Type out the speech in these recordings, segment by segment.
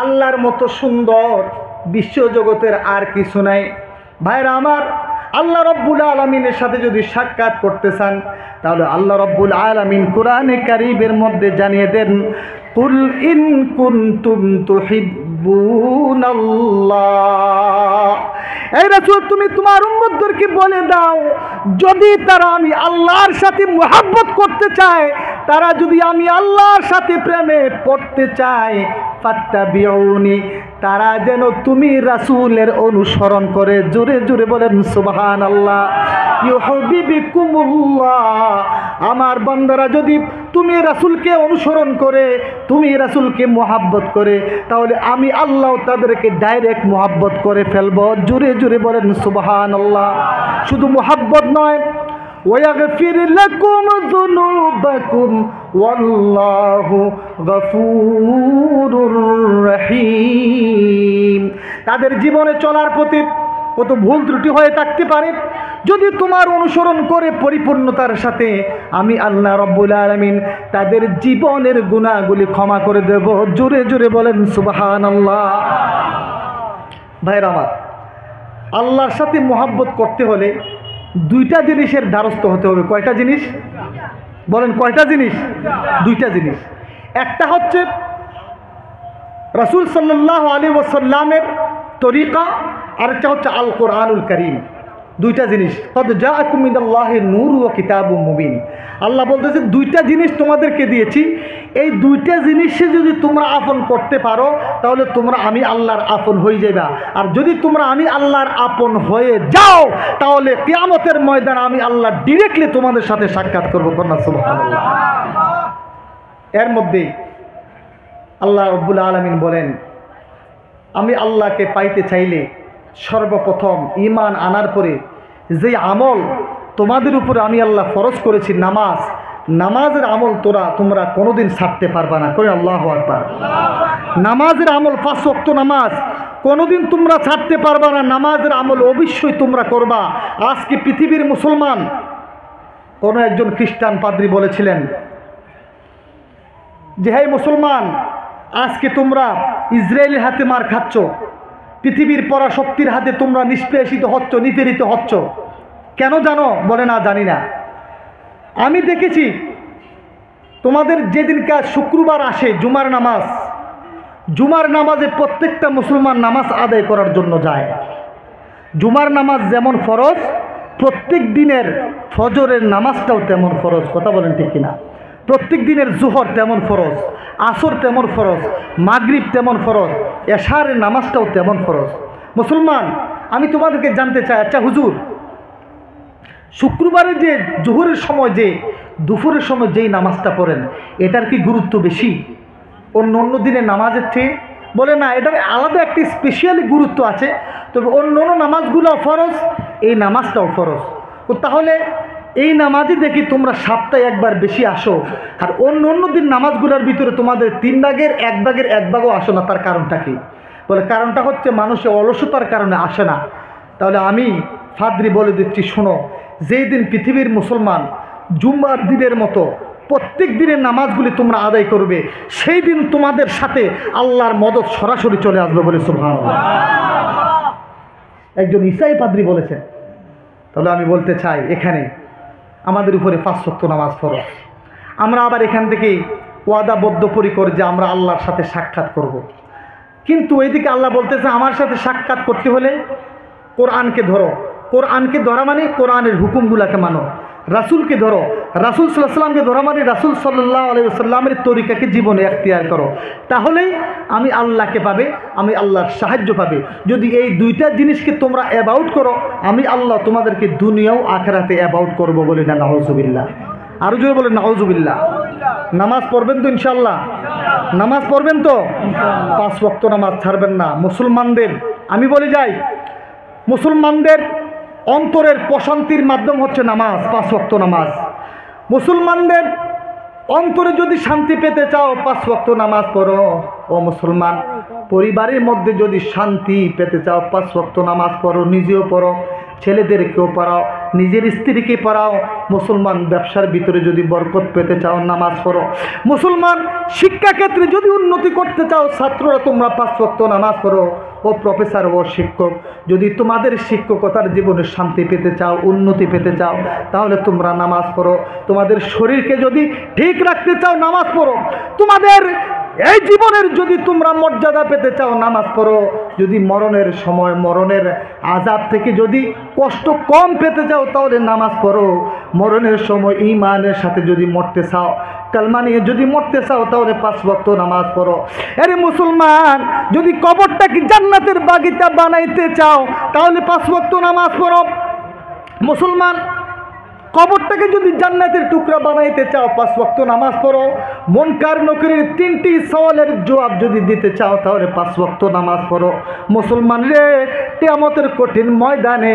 আল্লাহর মতো সুন্দর বিশ্বজগতের আর কিছু নাই। ভাইরা আমার, আল্লাহ রব্বুল আলামিনের সাথে যদি সাক্ষাৎ করতে চান তাহলে আল্লাহ রব্বুল আলামিন কোরআনে কারীমের মধ্যে জানিয়ে দেন, কুল ইন কুনতুম তুহিব্বুনাল্লাহ। এই রাসূল, তুমি তোমার উম্মতদেরকে বলে দাও, যদি তারা আমি আল্লাহর সাথে মুহাব্বত করতে চায়, তারা যদি আমি আল্লাহর সাথে প্রেমে পড়তে চায়, ফাত্তাবিউনি, তারা যেন তুমি রাসূলের অনুসরণ করে। জোরে জোরে বলেন সুবহানাল্লাহ। ইউহিব্বুকুমুল্লাহ। আমার বান্দারা যদি তুমি রাসূলকে অনুসরণ করে, তুমি রাসূলকে মুহাব্বত করে, তাহলে আমি আল্লাহ তাদেরকে ডাইরেক্ট মুহাব্বত করে ফেলব। জোরে জোরে বলেন সুবহানাল্লাহ। শুধু মুহাব্বত নয়, ওয়াগফির লাকুম যুনুবাকুম ওয়াল্লাহু গফুরুর রহিম। তাদের জীবনে চলার পথে কত ভুল ত্রুটি হয়ে থাকতে পারে, যদি তোমার অনুসরণ করে পরিপূর্ণতার সাথে আমি আল্লাহ রব্বুল আলামিন তাদের জীবনের গুনাহগুলি ক্ষমা করে দেব। জোরে জোরে বলেন সুবহানাল্লাহ। ভাইরা আমার, আল্লাহর সাথে মুহাব্বত করতে হলে দুইটা জিনিসের দ্বারস্থ হতে হবে। কয়টা জিনিস বলেন? কয়টা জিনিস? দুইটা জিনিস। একটা হচ্ছে রাসূল সাল্লাল্লাহু আলাইহি ওয়াসাল্লামের তরিকা, আর একটা হচ্ছে আল কোরআনুল কারীম। দুইটা জিনিস। কদ জাআকুম মিনাল্লাহি নূরু ওয়া কিতাবুম মুবিন। আল্লাহ বলতেছে দুইটা জিনিস তোমাদেরকে দিয়েছি, এই দুইটা জিনিসে যদি তোমরা আপন করতে পারো তাহলে তোমরা আমি আল্লাহর আপন হয়ে যাবে। আর যদি তোমরা আমি আল্লাহর আপন হয়ে যাও তাহলে কিয়ামতের ময়দানে আমি আল্লাহ ডিরেক্টলি তোমাদের সাথে সাক্ষাৎ করবো। কন্যা সুবহানাল্লাহ। এর মধ্যে আল্লাহ রাব্বুল আলামিন বলেন, আমি আল্লাহকে পাইতে চাইলে সর্বপ্রথম ঈমান আনার পরে যে আমল তোমাদের উপরে আমি আল্লাহ ফরজ করেছি, নামাজ, নামাজের আমল তোমরা কোনোদিন ছাড়তে পারবা না। করে আল্লাহু আকবার। নামাজের আমল, 5 ওয়াক্ত নামাজ কোনোদিন তোমরা ছাড়তে পারবা না। নামাজের আমল অবশ্যই তোমরা করবা। আজকে পৃথিবীর মুসলমান, কোনো একজন খ্রিস্টান পাদ্রী বলেছিলেন যে, হে মুসলমান, আজকে তোমরা ইসরায়েলের হাতে মার খাচ্ছ, পৃথিবীর পরাশক্তির হাতে তোমরা নিষ্পেষিত হচ্ছ, নিপীড়িত হচ্ছ। কেন জানো? বলে না, জানি না। আমি দেখেছি তোমাদের যেদিনকার শুক্রবার আসে জুমার নামাজ, জুমার নামাজে প্রত্যেকটা মুসলমান নামাজ আদায় করার জন্য যায়। জুমার নামাজ যেমন ফরজ, প্রত্যেক দিনের ফজরের নামাজটাও তেমন ফরজ। কথা বলেন ঠিক কিনা? প্রত্যেক দিনের জোহর তেমন ফরজ, আসর তেমন ফরজ, মাগরিব তেমন ফরজ, এশারের নামাজটাও তেমন ফরজ। মুসলমান, আমি তোমাদেরকে জানতে চাই, আচ্ছা হুজুর, শুক্রবারে যে জোহরের সময়, যে দুপুরের সময় যেই নামাজটা পড়েন, এটার কি গুরুত্ব বেশি অন্য অন্য দিনের নামাজের থেকে? বলে না, এটার আলাদা একটি স্পেশালি গুরুত্ব আছে, তবে অন্য অন্য নামাজগুলোও ফরজ, এই নামাজটাও ফরজ। তো তাহলে এই নামাজে দেখি তোমরা সপ্তাহে একবার বেশি আসো, আর অন্য অন্য দিন নামাজগুলোর ভিতরে তোমাদের 3 ভাগের 1 ভাগের 1 ভাগও আসো না। তার কারণটা কি? বলে কারণটা হচ্ছে মানুষের অলসতার কারণে আসে না। তাহলে আমি ফাদ্রি বলে দিচ্ছি, শোনো, যেই দিন পৃথিবীর মুসলমান জুম্মার দিনের মতো প্রত্যেক দিনের নামাজগুলি তোমরা আদায় করবে, সেই দিন তোমাদের সাথে আল্লাহর মদদ সরাসরি চলে আসবে। বলে সুবহানাল্লাহ। একজন ঈসাই পাদ্রী বলেছেন। তাহলে আমি বলতে চাই, এখানে আমাদের উপরে 5 ওয়াক্ত নামাজ ফরজ। আমরা আবার এখান থেকে ওয়াদাবদ্ধপরিকর যে আমরা আল্লাহর সাথে সাক্ষাৎ করব। কিন্তু এইদিকে আল্লাহ বলতেছে, আমার সাথে সাক্ষাৎ করতে হলে কোরআনকে ধরো। কোরআনকে ধরা মানে কোরআনের হুকুমগুলোকে মানো। রাসূলকে ধরো, রাসূল সাল্লাল্লাহু আলাইহি ওয়াসাল্লামকে ধরা মানে রাসূল সাল্লাল্লাহু আলাইহি ওয়াসাল্লামের তরিকাকে জীবনে এখতিয়ার করো। তাহলেই আমি আল্লাহকে পাবে, আমি আল্লাহর সাহায্য পাবে। যদি এই দুইটা জিনিসকে তোমরা অ্যাবাউট করো, আমি আল্লাহ তোমাদেরকে দুনিয়াও আখিরাতে অ্যাবাউট করব। বলি না নাউজুবিল্লাহ। আরো জোরে বলেন নাউজুবিল্লাহ। নামাজ পড়বেন তো ইনশাআল্লাহ? নামাজ পড়বেন তো? 5 ওয়াক্ত নামাজ ছাড়বেন না। মুসলমানদের আমি বলে যাই, মুসলমানদের অন্তরের প্রশান্তির মাধ্যম হচ্ছে নামাজ, 5 ওয়াক্ত নামাজ। মুসলমানদের অন্তরে যদি শান্তি পেতে চাও, 5 ওয়াক্ত নামাজ পড়ো। ও মুসলমান, পরিবারের মধ্যে যদি শান্তি পেতে চাও, 5 ওয়াক্ত নামাজ পড়ো, নিজেও পড়ো। ছেলেদেরকেও পড়াও, নিজের স্ত্রীকে পড়াও। মুসলমান ব্যবসার ভিতরে যদি বরকত পেতে চাও নামাজ পড়ো। মুসলমান শিক্ষাক্ষেত্রে যদি উন্নতি করতে চাও ছাত্ররা তোমরা 5 ওয়াক্ত নামাজ পড়ো। ও প্রফেসর ও শিক্ষক, যদি তোমাদের শিক্ষকতার জীবনে শান্তি পেতে চাও, উন্নতি পেতে চাও, তাহলে তোমরা নামাজ পড়ো। তোমাদের শরীরকে যদি ঠিক রাখতে চাও নামাজ পড়ো। তোমাদের এই জীবনের যদি তোমরা মর্যাদা পেতে চাও নামাজ পড়ো। যদি মরণের সময় মরণের আযাব থেকে যদি কষ্ট কম পেতে চাও তাহলে নামাজ পড়ো। মরণের সময় ঈমানের সাথে যদি মরতে চাও, কালমা নিয়ে যদি মরতে চাও তাহলে 5 ওয়াক্ত নামাজ পড়ো। আরে মুসলমান, যদি কবরটাকে জান্নাতের বাগিচা বানাইতে চাও তাহলে 5 ওয়াক্ত নামাজ পড়ো। মুসলমান, কবরটাকে যদি জান্নাতের টুকরা বানাইতে চাও 5 ওয়াক্ত নামাজ পড়ো। মুনকার নকিরের 3টি সওয়ালের জবাব যদি দিতে চাও তাহলে 5 ওয়াক্ত নামাজ পড়ো। মুসলমান রে, কিয়ামতের কঠিন ময়দানে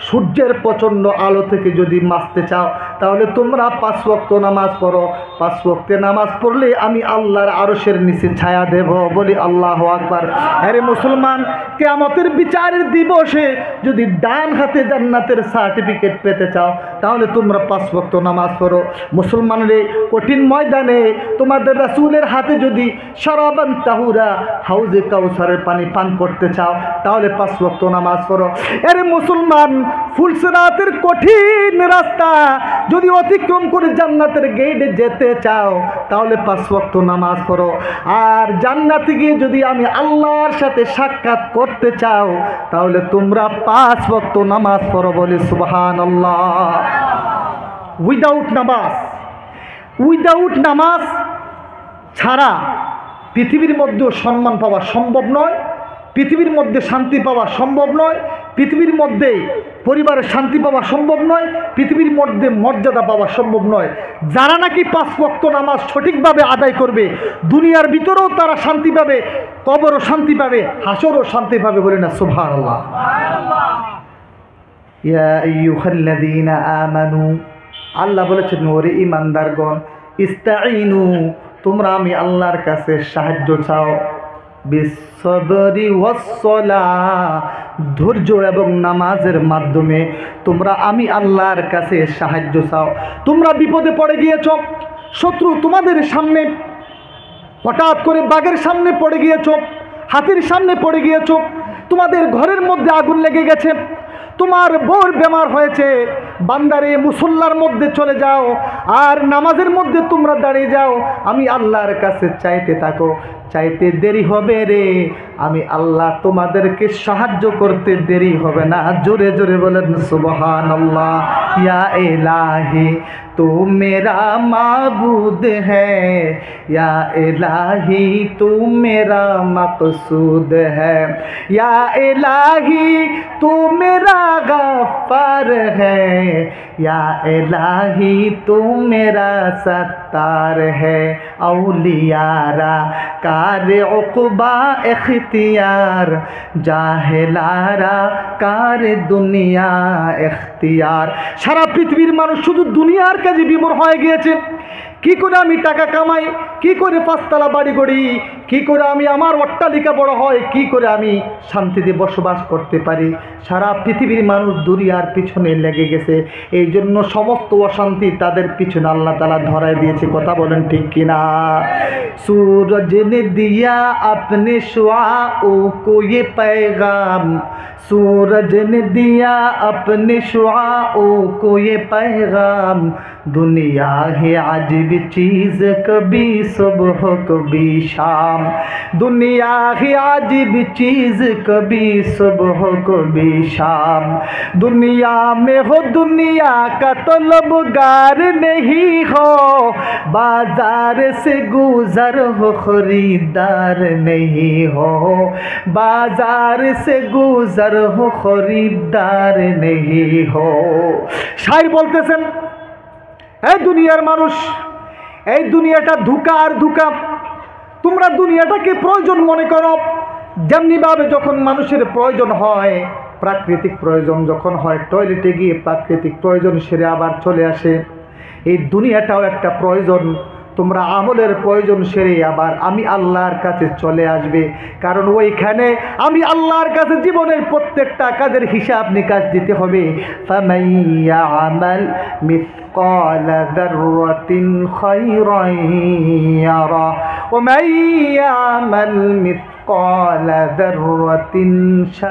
সূর্যের প্রচণ্ড আলো থেকে যদি বাঁচতে চাও তাহলে তোমরা 5 ওয়াক্ত নামাজ পড়ো। 5 ওয়াক্তে নামাজ পড়লে আমি আল্লাহর আরশের নিচে ছায়া দেব। বলি আল্লাহু আকবার। আরে মুসলমান, কিয়ামতের বিচারের দিবসে যদি ডান হাতে জান্নাতের সার্টিফিকেট পেতে চাও তাহলে তোমরা 5 ওয়াক্ত নামাজ পড়ো। মুসলমান রে, কঠিন ময়দানে তোমাদের রাসূলের হাতে যদি শরাবান তাহুরা হাউজে কাউসারের পানি পান করতে চাও তাহলে 5 ওয়াক্ত নামাজ পড়ো। আরে মুসলমান, ফুলসিরাতের কঠিন রাস্তা যদি অতিক্রম করে জান্নাতের গেটে যেতে চাও তাহলে 5 ওয়াক্ত নামাজ পড়ো। আর জান্নাতে গিয়ে যদি আমি আল্লাহর সাথে সাক্ষাৎ করতে চাও তাহলে তোমরা 5 ওয়াক্ত নামাজ পড়ো। বলি সুবহানাল্লাহ। উইদাউট নামাজ ছাড়া পৃথিবীর মধ্যে সম্মান পাওয়া সম্ভব নয়, পৃথিবীর মধ্যে শান্তি পাওয়া সম্ভব নয়, পৃথিবীর মধ্যে পরিবারের শান্তি পাওয়া সম্ভব নয়, পৃথিবীর মধ্যে মর্যাদা পাওয়া সম্ভব নয়। যারা নাকি 5 ওয়াক্ত নামাজ সঠিকভাবে আদায় করবে দুনিয়ার ভিতরেও তারা শান্তি পাবে, কবরও শান্তি পাবে, হাসরও শান্তি পাবে। বলে না সুবহানাল্লাহ। ইয়া আইয়ুহাল্লাযীনা আমানু, আল্লাহ বলেছেন ওরে ঈমানদারগণ, ইস্তাঈনু, তোমরা আমি আল্লাহর কাছে সাহায্য চাও, বিসসবরি ওয়াসসালাহ, ধৈর্য এবং নামাজের মাধ্যমে তোমরা আমি আল্লাহর কাছে সাহায্য চাও। তোমরা বিপদে পড়ে গিয়েছ, শত্রু তোমাদের সামনে হঠাৎ করে বাঘের সামনে পড়ে গিয়েছ, হাতির সামনে পড়ে গিয়েছ, তোমাদের ঘরের মধ্যে আগুন লেগে গেছে, তোমার বউর বেমার হয়েছে, বান্দারে মুসল্লার মধ্যে চলে যাও আর নামাজের মধ্যে তোমরা দাঁড়িয়ে যাও, আমি আল্লাহর কাছে চাইতে থাকো। চাইতে দেরি হবে রে, আমি আল্লাহ তোমাদেরকে সাহায্য করতে দেরি হবে না। জোরে জোরে বলেন সুবহানাল্লাহ। ইয়া ইলাহি तू मेरा माबूद है, या इलाही तू मेरा मकसूद है, या इलाही तू मेरा गफ्फार है, या इलाही तू मेरा सत्तार है। औलियारा कार उक़बा इख्तियार, जाहिलारा कार दुनिया इख्तियार। সারা পৃথিবীর মানুষ শুধু দুনিয়ার কাজে বিমূঢ় হয়ে গিয়েছে। কি করে আমি টাকা কামাই, কি করে 5 তলা বাড়ি গড়ি, কি করে আমি আমার অট্টালিকা বড় হয়, কি করে আমি শান্তিতে বসবাস করতে পারি। সারা পৃথিবীর মানুষ দুনিয়ার পিছনে লেগে গেছে। এই জন্য সমস্ত অশান্তি তাদের পিছনে আল্লাহ তাআলা ধরায় দিয়েছে। কথা বলেন ঠিক কিনা? सूरज ने दिया अपने शुआओं को ये पैगाम, सूरज ने दिया अपने शुआओं को ये पैगाम, दुनिया है अजीब चीज़ कभी सुबह कभी शाम, दुनिया है अजीब चीज़ कभी सुबह कभी शाम। दुनिया में हो दुनिया का तलबगार नहीं हो, बाजार से गुजर हो खरीदार नहीं हो, बाजार से गुजर हो खरीदार नहीं हो। शायर बोलतेছেন, এই দুনিয়ার মানুষ, এই দুনিয়াটা ধোঁকা আর ধোঁকা। তোমরা দুনিয়াটাকে প্রয়োজন মনে করো, যেমনিভাবে যখন মানুষের প্রয়োজন হয়, প্রাকৃতিক প্রয়োজন যখন হয়, টয়লেটে গিয়ে প্রাকৃতিক প্রয়োজন সেরে আবার চলে আসে, এই দুনিয়াটাও একটা প্রয়োজন। তোমরা আমলের প্রয়োজন সেরে আবার আমি আল্লাহর কাছে চলে আসবে, কারণ ওইখানে আমি আল্লাহর কাছে জীবনের প্রত্যেকটা কাজের হিসাব নিকাশ দিতে হবে। ফামান ইয়ামাল মিসকালা যাররাতিন খায়রান ইয়ারা ওয়া মান ইয়ামাল মিসকালা যাররাতিন